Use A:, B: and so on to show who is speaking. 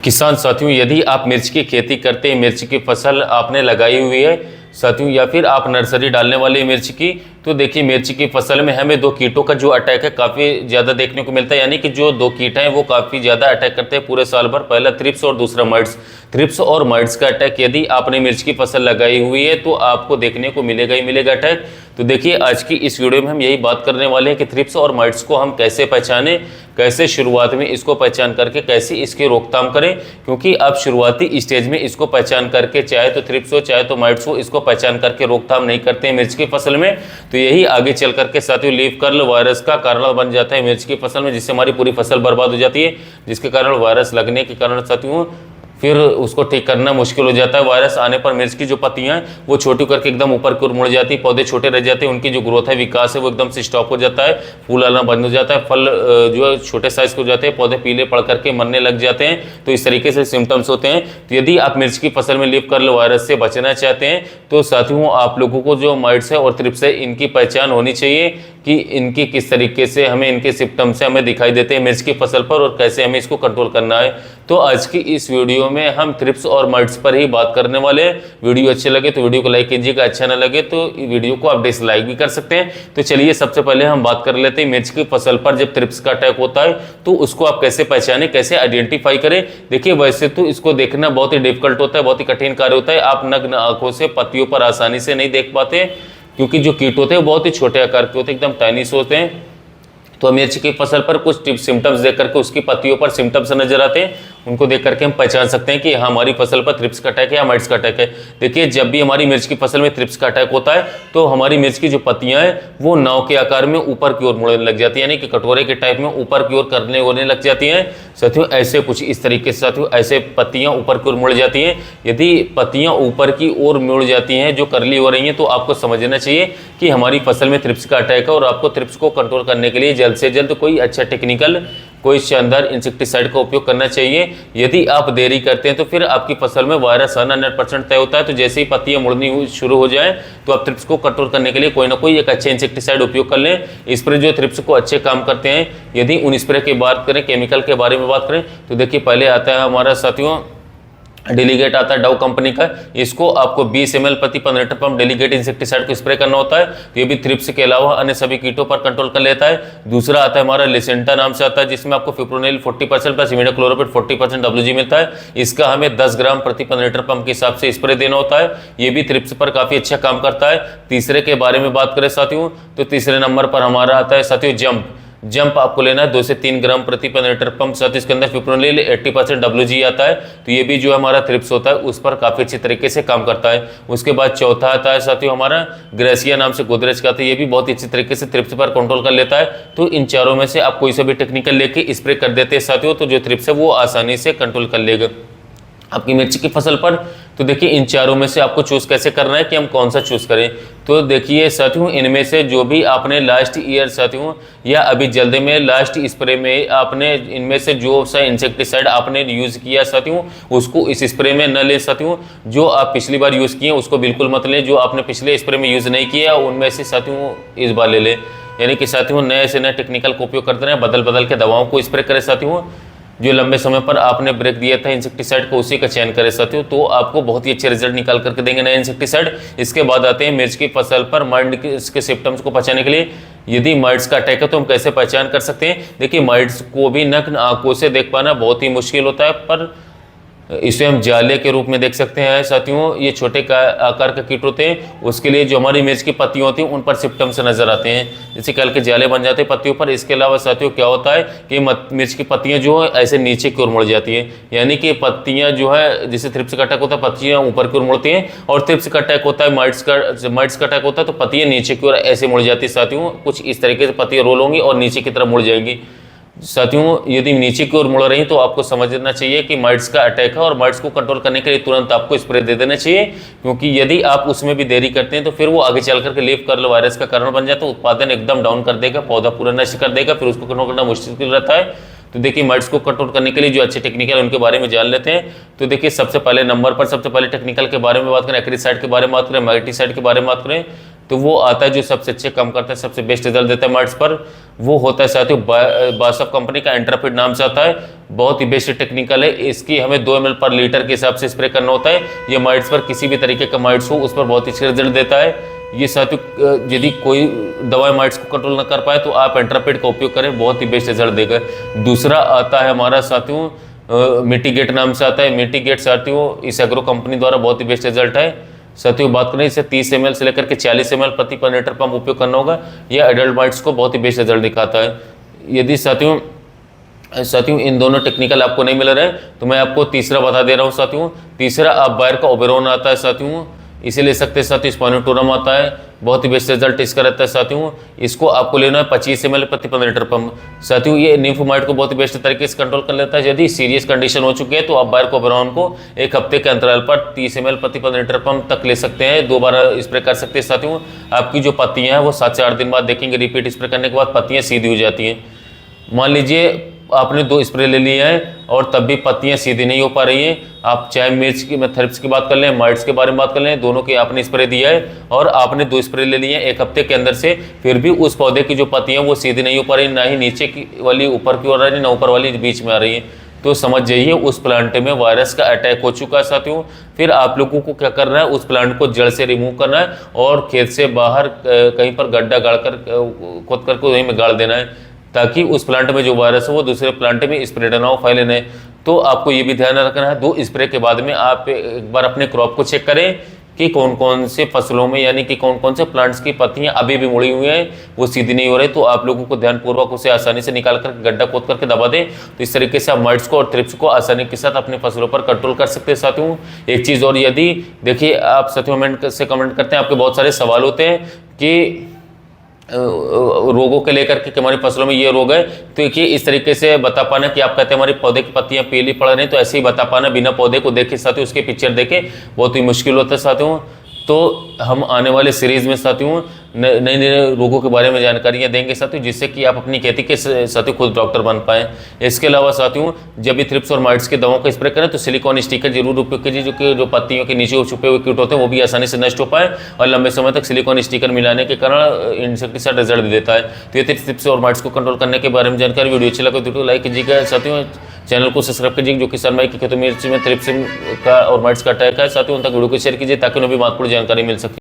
A: किसान साथियों, यदि आप मिर्च की खेती करते हैं, मिर्च की फसल आपने लगाई हुई है साथियों, या फिर आप नर्सरी डालने वाले मिर्च की, तो देखिए मिर्च की फसल में हमें दो कीटों का जो अटैक है काफ़ी ज़्यादा देखने को मिलता है। यानी कि जो दो कीट हैं वो काफ़ी ज़्यादा अटैक करते हैं पूरे साल भर। पहला थ्रिप्स और दूसरा माइट्स। थ्रिप्स और माइट्स का अटैक यदि आपने मिर्च की फसल लगाई हुई है तो आपको देखने को मिलेगा ही मिलेगा अटैक। तो देखिए आज की इस वीडियो में हम यही बात करने वाले हैं कि थ्रिप्स और माइट्स को हम कैसे पहचानें, कैसे शुरुआत में इसको पहचान करके कैसे इसकी रोकथाम करें। क्योंकि आप शुरुआती स्टेज में इसको पहचान करके, चाहे तो थ्रिप्स हो चाहे तो माइट्स हो, इसको पहचान करके रोकथाम नहीं करते हैं मिर्च की फसल में, तो यही आगे चल करके साथियों लीफ कर्ल वायरस का कारण बन जाता है मिर्च की फसल में, जिससे हमारी पूरी फसल बर्बाद हो जाती है। जिसके कारण वायरस लगने के कारण साथियों फिर उसको ठीक करना मुश्किल हो जाता है। वायरस आने पर मिर्च की जो पत्तियां हैं वो छोटी करके एकदम ऊपर की ओर मुड़ जाती है, पौधे छोटे रह जाते हैं, उनकी जो ग्रोथ है, विकास है, वो एकदम से स्टॉप हो जाता है, फूल आना बंद हो जाता है, फल जो है छोटे साइज के हो जाते हैं, पौधे पीले पड़ करके मरने लग जाते हैं। तो इस तरीके से सिम्टम्स होते हैं। तो यदि आप मिर्च की फसल में लीफ कर्ल वायरस से बचना चाहते हैं तो साथियों आप लोगों को जो माइट्स है और थ्रिप्स है इनकी पहचान होनी चाहिए कि इनकी किस तरीके से हमें इनके सिम्टम्स से हमें दिखाई देते हैं मिर्च की फसल पर और कैसे हमें इसको कंट्रोल करना है। तो आज की इस वीडियो में हम थ्रिप्स और माइट्स पर ही बात करने वाले हैं। वीडियो अच्छे लगे तो वीडियो को लाइक कीजिएगा, अच्छा ना लगे तो वीडियो को आप डिसलाइक भी कर सकते हैं। तो चलिए सबसे पहले हम बात कर लेते हैं मिर्च की फसल पर जब थ्रिप्स का अटैक होता है तो उसको आप कैसे पहचाने, कैसे आइडेंटिफाई करें। देखिए वैसे तो इसको देखना बहुत ही डिफिकल्ट होता है, बहुत ही कठिन कार्य होता है। आप नग्न आंखों से पत्तियों पर आसानी से नहीं देख पाते क्योंकि जो कीट होते हैं वो बहुत ही छोटे आकार के होते हैं, एकदम टाइनी से होते हैं। तो मिर्च की फसल पर कुछ सिम्टम्स देख करके उसकी पत्तियों पर सिम्टम्स नजर आते हैं, उनको देख करके हम पहचान सकते हैं कि हमारी फसल पर थ्रिप्स का अटैक है या माइट्स का अटैक है। देखिए जब भी हमारी मिर्च की फसल में थ्रिप्स का अटैक होता है तो हमारी मिर्च की जो पत्तियां हैं वो नाव के आकार में ऊपर की ओर मुड़ने लग जाती है, यानी कि कटोरे के टाइप में ऊपर की ओर होने लग जाती हैं साथियों। ऐसे कुछ इस तरीके से साथियों ऐसे पत्तियां ऊपर की ओर मुड़ जाती हैं। यदि पत्तियां ऊपर की ओर मुड़ जाती हैं जो करली हो रही हैं तो आपको समझना चाहिए कि हमारी फसल में थ्रिप्स का अटैक है और आपको थ्रिप्स को कंट्रोल करने के लिए जल्द से जल्द कोई अच्छा टेक्निकल, कोई शानदार इंसेक्टिसाइड का उपयोग करना चाहिए। यदि आप देरी करते हैं तो फिर आपकी फसल में वायरस आना 100% तय होता है। तो जैसे ही पत्तियां मुड़नी शुरू हो जाए तो आप थ्रिप्स को कंट्रोल करने के लिए कोई ना कोई एक अच्छे इंसेक्टिसाइड उपयोग कर लें। स्प्रे जो थ्रिप्स को अच्छे काम करते हैं, यदि उन स्प्रे की बात करें, केमिकल के बारे में बात करें तो देखिए पहले आता है हमारा साथियों डेलीगेट आता है डव कंपनी का। इसको आपको 20 ml प्रति 15 लीटर पंप डेलीगेट इंसेक्टिसाइड को स्प्रे करना होता है। तो ये भी थ्रिप्स के अलावा अन्य सभी कीटों पर कंट्रोल कर लेता है। दूसरा आता है हमारा लिसेंटा नाम से आता है, जिसमें आपको फिप्रोनिल 40% प्लस इमिडाक्लोप्रिड 40% WG मिलता है। इसका हमें 10 ग्राम प्रति 15 लीटर पंप के हिसाब से स्प्रे देना होता है। ये भी थ्रिप्स पर काफी अच्छा काम करता है। तीसरे के बारे में बात करें साथियों तो तीसरे नंबर पर हमारा आता है साथियों जंप आपको लेना है 2 से 3 ग्राम प्रति 15 लीटर पंप। साथ इसके अंदर फिप्रोनिल 80% WG आता है। तो ये भी जो हमारा थ्रिप्स होता है उस पर काफी अच्छे तरीके से काम करता है। उसके बाद चौथा आता है साथियों हमारा ग्रेसिया नाम से गोदरेज का आता है। ये भी बहुत ही अच्छी तरीके से थ्रिप्स पर कंट्रोल कर लेता है। तो इन चारों में से आप कोई सा भी टेक्निकल लेके स्प्रे कर देते हैं साथियों तो जो थ्रिप्स है वो आसानी से कंट्रोल कर लेगा आपकी मिर्च की फसल पर। तो देखिए इन चारों में से आपको चूज कैसे करना है कि हम कौन सा चूज करें। तो देखिए साथियों इनमें से जो भी आपने लास्ट ईयर साथियों या अभी जल्दी में लास्ट स्प्रे में आपने इनमें से जो सा इंसेक्टिसाइड आपने यूज किया साथियों उसको इस स्प्रे में न ले साथियों। जो आप पिछली बार यूज किए उसको बिल्कुल मत लें। जो आपने पिछले स्प्रे में यूज नहीं किया उनमें से साथियों इस बार ले लें। यानी कि साथियों नए से नए टेक्निकल का उपयोग करते रहें, बदल बदल के दवाओं को स्प्रे करें साथियों। जो लंबे समय पर आपने ब्रेक दिया था इंसेक्टिसाइड को उसी का चयन करें साथियों, तो आपको बहुत ही अच्छे रिजल्ट निकाल करके देंगे नए इंसेक्टिसाइड। इसके बाद आते हैं मिर्च की फसल पर माइट्स के सिम्टम्स को पहचानने के लिए। यदि माइट्स का अटैक है तो हम कैसे पहचान कर सकते हैं। देखिए माइट्स को भी नग्न आंखों से देख पाना बहुत ही मुश्किल होता है, पर इसे हम जाले के रूप में देख सकते हैं साथियों। ये छोटे आकार का कीट होते हैं, उसके लिए जो हमारी मिर्च की पत्तियां होती हैं उन पर सिम्टम्स नजर आते हैं, जैसे कल के जाले बन जाते हैं पत्तियों पर। इसके अलावा साथियों क्या होता है कि मिर्च की पत्तियां जो है ऐसे नीचे की ओर मुड़ जाती है, यानी कि पत्तियां जो है जैसे थ्रिप्स का अटैक होता है पत्तियां ऊपर की ओर मुड़ती हैं, और थ्रिप्स का अटैक होता है माइट्स का अटैक होता है तो पत्तियां नीचे की ओर ऐसे मुड़ जाती है साथियों। कुछ इस तरीके से पत्तियां रोल होंगी और नीचे की तरफ मुड़ जाएंगी साथियों। यदि नीचे की ओर मुड़ रही तो आपको समझना चाहिए कि माइट्स का अटैक है और माइट्स को कंट्रोल करने के लिए तुरंत आपको स्प्रे दे देना चाहिए। क्योंकि यदि आप उसमें भी देरी करते हैं तो फिर वो आगे चल करके लीफ कर्ल वायरस का कारण बन जाता है, उत्पादन एकदम डाउन कर देगा, पौधा पूरा नष्ट कर देगा, फिर उसको कंट्रोल करना मुश्किल रहता है। तो देखिए माइट्स को कंट्रोल करने के लिए जो अच्छे टेक्निकल उनके बारे में जान लेते हैं। तो देखिए सबसे पहले नंबर पर सबसे पहले टेक्निकल के बारे में बात करें, एक्रिसाइड के बारे में बात करें, माइटिसाइड के बारे में बात करें तो वो आता है जो सबसे अच्छे काम करता है, सबसे बेस्ट रिजल्ट देता है माइट्स पर, वो होता है साथियों बासफ कंपनी का एंट्रापिड नाम से आता है। बहुत ही बेस्ट टेक्निकल है। इसकी हमें 2 ml पर लीटर के हिसाब से स्प्रे करना होता है। ये माइट्स पर किसी भी तरीके का माइट्स हो उस पर बहुत अच्छे रिजल्ट देता है। ये साथियों यदि कोई दवा माइट्स को कंट्रोल ना कर पाए तो आप एंट्रापिड का उपयोग करें, बहुत ही बेस्ट रिजल्ट देगा। दूसरा आता है हमारा साथियों मिटिगेट नाम से आता है। मिटिगेट साथियों इस एग्रो कंपनी द्वारा बहुत ही बेस्ट रिजल्ट है। साथियों बात करें इसे 30 ml से लेकर के 40 ml प्रति पर लीटर पंप उपयोग करना होगा। यह एडल्ट माइट्स को बहुत ही बेस्ट रिजल्ट दिखाता है। यदि साथियों इन दोनों टेक्निकल आपको नहीं मिल रहे हैं तो मैं आपको तीसरा बता दे रहा हूँ साथियों। तीसरा आप बायर का ओबेरॉन आता है साथियों, इसे ले सकते हैं साथियों। स्पाइनोटोरम आता है, बहुत ही बेस्ट रिजल्ट इसका रहता है साथियों। इसको आपको लेना है 25 ml प्रति 15 लीटर पंप। साथियों ये निम्फोमाइट को बहुत ही बेस्ट तरीके से कंट्रोल कर लेता है। यदि सीरियस कंडीशन हो चुकी है तो आप बायर को ओबेरॉन को 1 हफ्ते के अंतराल पर 30 ml प्रति 15 लीटर पंप तक ले सकते हैं, 2 बार स्प्रे कर सकते हैं साथियों। आपकी जो पत्तियां हैं वो 7 से 8 दिन बाद देखेंगे रिपीट स्प्रे करने के बाद पत्तियां सीधी हो जाती हैं। मान लीजिए आपने 2 स्प्रे ले लिए हैं और तब भी पत्तियां सीधी नहीं हो पा रही हैं, आप चाहे मिर्च की थ्रिप्स की बात कर लें, माइट्स के बारे में बात कर लें, दोनों के आपने स्प्रे दिया है और आपने 2 स्प्रे ले लिए हैं 1 हफ्ते के अंदर से, फिर भी उस पौधे की जो पत्तियां वो सीधी नहीं हो पा रही, ना ही नीचे की वाली ऊपर की ओर आ रही है, ना ऊपर वाली बीच में आ रही है, तो समझ जाइए उस प्लांट में वायरस का अटैक हो चुका है साथियों। फिर आप लोगों को क्या करना है, उस प्लांट को जड़ से रिमूव करना है और खेत से बाहर कहीं पर गड्ढा गाड़ कर खोद करके वहीं में गाड़ देना है, ताकि उस प्लांट में जो वायरस है वो दूसरे प्लांट में स्प्रेड ना हो, फैले नहीं। तो आपको ये भी ध्यान रखना है 2 स्प्रे के बाद में आप एक बार अपने क्रॉप को चेक करें कि कौन कौन से फसलों में यानी कि कौन कौन से प्लांट्स की पत्तियां अभी भी मुड़ी हुई हैं, वो सीधी नहीं हो रही, तो आप लोगों को ध्यानपूर्वक उसे आसानी से निकाल कर गड्ढा खोद करके दबा दें। तो इस तरीके से आप माइट्स को और थ्रिप्स को आसानी के साथ अपने फसलों पर कंट्रोल कर सकते हैं साथियों। एक चीज़ और, यदि देखिए आप साथियों से कमेंट करते हैं, आपके बहुत सारे सवाल होते हैं कि रोगों के लेकर के हमारी फसलों में ये रोग है, तो देखिए इस तरीके से बता पाना कि आप कहते हैं हमारे पौधे की पत्तियां पीली पड़ रही हैं, तो ऐसे ही बता पाना बिना पौधे को देखे साथियों उसके पिक्चर देखे बहुत ही मुश्किल होता है साथियों। तो हम आने वाले सीरीज में साथियों नए नए रोगों के बारे में जानकारियां देंगे साथियों, जिससे कि आप अपनी खेती के साथियों खुद डॉक्टर बन पाएं। इसके अलावा साथियों जब भी थ्रिप्स और माइट्स की दवाओं का स्प्रे करें तो सिलिकॉन स्टिकर जरूर उपयोग कीजिए, जो पत्तियों के नीचे छुपे हुए कीट होते हैं वो भी आसानी से नष्ट हो पाए, और लंबे समय तक सिलिकॉन स्टिकर मिलाने के कारण इंसेक्टिसाइड रिजल्ट देता है। तो ये थ्रिप्स और माइट्स को कंट्रोल करने के बारे में जानकारी, वीडियो अच्छी लगे तो लाइक कीजिएगा साथियों, चैनल को सब्सक्राइब कीजिए। जो किसान भाई की खेतों मिर्च में थ्रिप्स का और माइट्स का अटैक है साथियों उन तक वीडियो को शेयर कीजिए ताकि उन्हें भी महत्वपूर्ण जानकारी मिल सके।